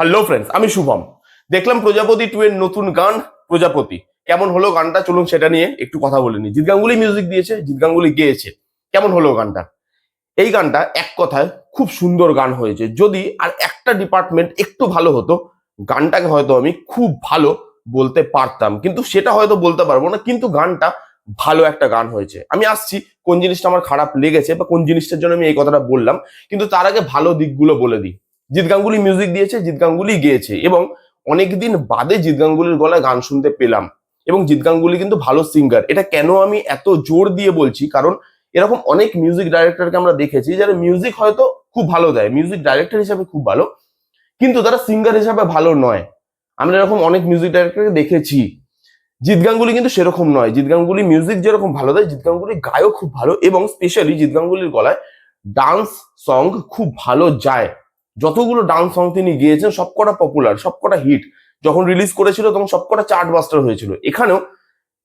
Hello friends, আমি শুভম। দেখলাম প্রজাপতি 2 এর নতুন গান প্রজাপতি। কেমন হলো গানটা, চলুন সেটা নিয়ে একটু কথা বলে নিই। জিৎ গাঙ্গুলি মিউজিক দিয়েছে, জিৎ গাঙ্গুলি গেয়েছে। কেমন হলো গানটা? এই গানটা এক কথায় খুব সুন্দর গান হয়েছে। যদি আর একটা ডিপার্টমেন্ট একটু ভালো হতো, গানটাকে হয়তো আমি খুব ভালো বলতে পারতাম, কিন্তু সেটা হয়তো বলতে পারবো না। কিন্তু গানটা ভালো একটা গান হয়েছে। আমি আসছি কোন জিনিসটা আমার খারাপ লেগেছে বা কোন জিনিসটার জন্য আমি এই কথাটা বললাম, কিন্তু তার আগে ভালো দিকগুলো বলে দিই। জিৎ গাঙ্গুলি মিউজিক দিয়েছে, জিৎ গাঙ্গুলি গেয়েছে, এবং অনেকদিন বাদে জিৎ গাঙ্গুলির গলায় গান শুনতে পেলাম। এবং জিৎ গাঙ্গুলি কিন্তু ভালো সিঙ্গার। এটা কেন আমি এত জোর দিয়ে বলছি, কারণ এরকম অনেক মিউজিক ডাইরেক্টরকে আমরা দেখেছি যারা মিউজিক হয়তো খুব ভালো দেয়, মিউজিক ডাইরেক্টর হিসাবে খুব ভালো, কিন্তু তারা সিঙ্গার হিসাবে ভালো নয়। আমরা এরকম অনেক মিউজিক ডাইরেক্টরকে দেখেছি। জিৎ গাঙ্গুলি কিন্তু সেরকম নয়। জিৎ গাঙ্গুলি মিউজিক যেরকম ভালো দেয়, জিৎ গাঙ্গুলি গায়ও খুব ভালো, এবং স্পেশালি জিৎ গাঙ্গুলির গলায় ডান্স সং খুব ভালো যায়। যতগুলো ডান্স সং তিনি গিয়েছেন সবকটা পপুলার, সবকটা হিট। যখন রিলিজ করেছিল তখন সবকটা চার্ট বাস্টার হয়েছিল। এখানেও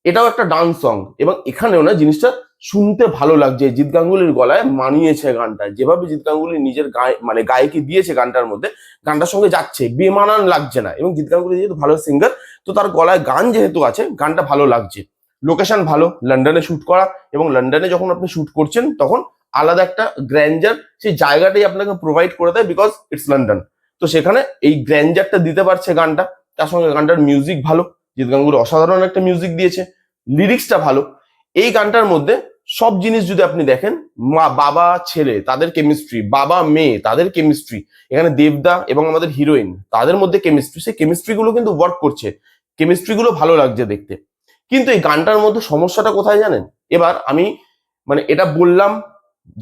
এটাও একটা ডান্স সং, এবং এখানেও না জিনিসটা শুনতে ভালো লাগছে। জিৎ গাঙ্গুলির গলায় মানিয়েছে গানটা, যেভাবে জিৎ গাঙ্গুলি নিজের গায়কি দিয়েছে গানটার মধ্যে, গানটার সঙ্গে যাচ্ছে, বেমানান লাগছে না। এবং জিৎ গাঙ্গুলি যেহেতু ভালো সিঙ্গার, তো তার গলায় গান যেহেতু আছে, গানটা ভালো লাগছে। লোকেশন ভালো, লন্ডনে শুট করা, এবং লন্ডনে যখন আপনি শুট করছেন তখন আলাদা একটা গ্র্যান্ডার সেই জায়গাটাই আপনাকে প্রোভাইড করে দেয়, বিকজ ইটস লন্ডন। তো সেখানে এই গ্র্যান্ডারটা দিতে পারছে গানটা। তার সঙ্গে গানটার মিউজিক ভালো, জিৎ গাঙ্গুলি অসাধারণ একটা মিউজিক দিয়েছে, লিরিক্সটা ভালো। এই গানটার মধ্যে সব জিনিস যদি আপনি দেখেন, মা বাবা ছেলে তাদের কেমিস্ট্রি, বাবা মেয়ে তাদের কেমিস্ট্রি, এখানে দেবদা এবং আমাদের হিরোইন তাদের মধ্যে কেমিস্ট্রি, সেই কেমিস্ট্রি গুলো কিন্তু ওয়ার্ক করছে, কেমিস্ট্রি গুলো ভালো লাগছে দেখতে। কিন্তু এই গানটার মধ্যে সমস্যাটা কোথায় জানেন? এবার আমি এটা বললাম,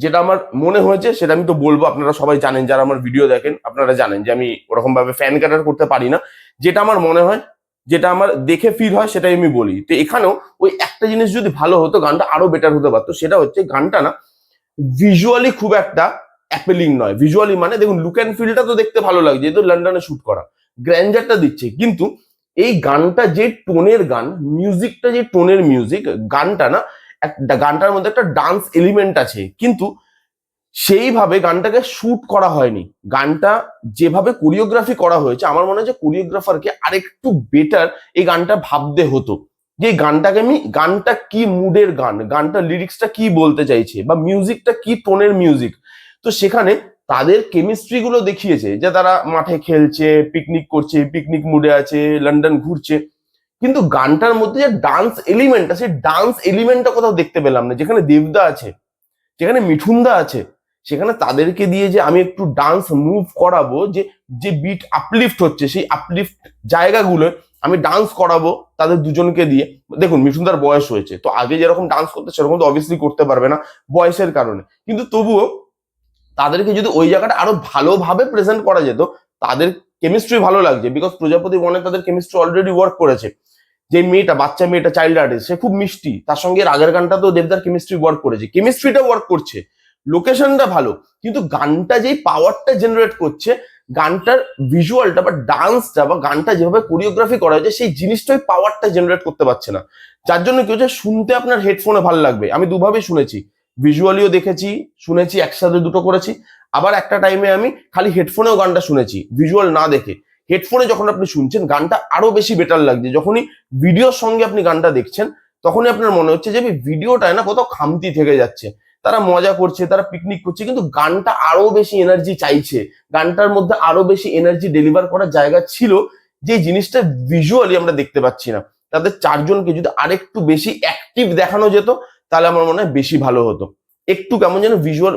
যেটা আমার মনে হয়েছে সেটা আমি তো বলবো। আপনারা সবাই জানেন, যারা আমার ভিডিও দেখেন আপনারা জানেন যে আমি ওরকম ভাবে ফ্যান ক্যাটার করতে পারি না। যেটা আমার মনে হয়, যেটা আমার দেখে ফিল হয়, সেটাই আমি বলি। তো এখানেও ওই একটা জিনিস যদি ভালো হতো, গানটা আরো বেটার হতে পারতো। সেটা হচ্ছে গানটা না ভিজুয়ালি খুব একটা অ্যাপেলিং নয়। ভিজুয়ালি দেখুন, লুক অ্যান্ড ফিলটা তো দেখতে ভালো লাগছে, যেহেতু লন্ডনে শুট করা, গ্র্যান্ডারটা দিচ্ছে, কিন্তু এই গানটা যে টোনের গান, মিউজিকটা যে টোনের মিউজিক, গানটা না একটা, গানটার মধ্যে একটা ডান্স এলিমেন্ট আছে, কিন্তু সেইভাবে গানটাকে শুট করা হয়নি। গানটা যেভাবে কোরিওগ্রাফি করা হয়েছে, আমার মনে হয় যে কোরিওগ্রাফারকে আরেকটু বেটার এই গানটা ভাবতে হতো, যে গানটা কি মুডের গান, গানটা লিরিক্সটা কি বলতে চাইছে, বা মিউজিকটা কি টোনের মিউজিক। তো সেখানে তাদের কেমিস্ট্রি গুলো দেখিয়েছে, যে তারা মাঠে খেলছে, পিকনিক করছে, পিকনিক মুডে আছে, লন্ডন ঘুরছে, কিন্তু গানটার মধ্যে যে ডান্স এলিমেন্টটা, সেই ডান্স এলিমেন্টটা কোথাও দেখতে পেলাম না। যেখানে দেবদা আছে, যেখানে মিঠুনদা আছে, সেখানে তাদেরকে দিয়ে যে আমি একটু ডান্স মুভ করাবো, যে যে বিট আপলিফট হচ্ছে, সেই আপলিফট জায়গাগুলো আমি ডান্স করাবো তাদের দুজনকে দিয়ে। দেখুন, মিঠুনদার বয়স হয়েছে, তো আগে যেরকম ডান্স করতে সেরকম তো অবভিয়াসলি করতে পারবে না বয়সের কারণে, কিন্তু তবুও তাদেরকে যদি ওই জায়গাটা আরো ভালোভাবে প্রেজেন্ট করা যেত। তাদের কেমিস্ট্রি ভালো লাগছে, বিকজ প্রজাপতি মনে তাদের কেমিস্ট্রি অলরেডি ওয়ার্ক করেছে। যে মেয়েটা, বাচ্চা মেয়েটা, চাইল্ড আর্টিস্ট, সে খুব মিষ্টি, তার সঙ্গে এর আগের গানটা তো দেবদার কেমিস্ট্রি ওয়ার্ক করেছে, কেমিস্ট্রিটা ওয়ার্ক করছে, লোকেশনটা ভালো, কিন্তু গানটা যেই পাওয়ারটা জেনারেট করছে, গানটার ভিজুয়ালটা বা ডান্সটা বা গানটা যেভাবে কোরিওগ্রাফি করা হয়েছে, সেই জিনিসটাই পাওয়ারটা জেনারেট করতে পারছে না। যার জন্য কি হচ্ছে, শুনতে আপনার হেডফোনে ভালো লাগবে। আমি দুভাবেই শুনেছি, ভিজুয়ালিও দেখেছি, শুনেছি, একসাথে দুটো করেছি। আবার একটা টাইমে আমি খালি হেডফোনেও গানটা শুনেছি, ভিজুয়াল না দেখে। হেডফোনে যখন আপনি শুনছেন, গানটা আরো বেশি বেটার লাগছে। যখনই ভিডিওর সঙ্গে আপনি গানটা দেখছেন, তখনই আপনার মনে হচ্ছে যে ভিডিওটায় না কোথাও খামতি থেকে যাচ্ছে। তারা মজা করছে, তারা পিকনিক করছে, কিন্তু গানটা আরো বেশি এনার্জি চাইছে, গানটার মধ্যে আরো বেশি এনার্জি ডেলিভার করার জায়গা ছিল, যে জিনিসটা ভিজুয়ালি আমরা দেখতে পাচ্ছি না। তাদের চারজনকে যদি আরেকটু বেশি অ্যাক্টিভ দেখানো যেত, তাহলে আমার মনে হয় বেশি ভালো হতো। একটু কেমন যেন ভিজুয়াল,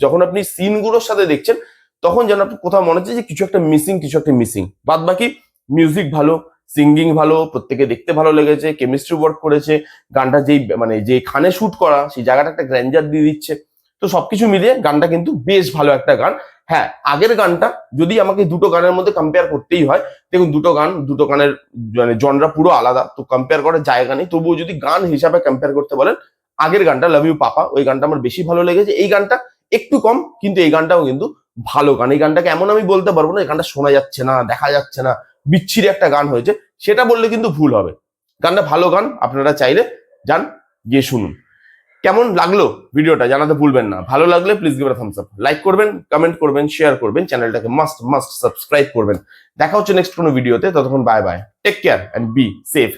যখন আপনি সিনগুলোর সাথে দেখছেন, তখন যেন আপনার কোথাও মনে হচ্ছে যে কিছু একটা মিসিং, কিছু একটা মিসিং। বাদ বাকি মিউজিক ভালো, সিঙ্গিং ভালো, প্রত্যেকে দেখতে ভালো লেগেছে, কেমিস্ট্রি ওয়ার্ক করেছে, গানটা যে খানে শুট করা, সেই জায়গাটা একটা গ্র্যান্ডার দিয়ে দিচ্ছে। তো সবকিছু মিলিয়ে গানটা কিন্তু বেশ ভালো একটা গান। হ্যাঁ, আগের গানটা যদি আমাকে দুটো গানের মধ্যে কম্পেয়ার করতেই হয়, দেখুন দুটো গানের জনরা পুরো আলাদা, তো কম্পেয়ার করার জায়গা নেই। তবুও যদি গান হিসাবে কম্পেয়ার করতে বলেন, আগের গানটা লাভ ইউ পাপা, ওই গানটা আমার বেশি ভালো লেগেছে। এই গানটা একটু কম, কিন্তু এই গানটাও কিন্তু ভালো গান। এই গানটাকে এমন আমি বলতে পারবো না এই গানটা শোনা যাচ্ছে না, দেখা যাচ্ছে না, বিচ্ছিরি একটা গান হয়েছে, সেটা বললে কিন্তু ভুল হবে। গানটা ভালো গান, আপনারা চাইলে যান, গিয়ে শুনুন। কেমন লাগলো ভিডিওটা জানাতে ভুলবেন না। ভালো লাগলে please give a Thums up, like করবেন, কমেন্ট করবেন, শেয়ার করবেন, চ্যানেলটাকে মাস্ট সাবস্ক্রাইব করবেন। দেখা হচ্ছে নেক্সট কোনো ভিডিওতে, ততক্ষণ bye bye, take care and be safe.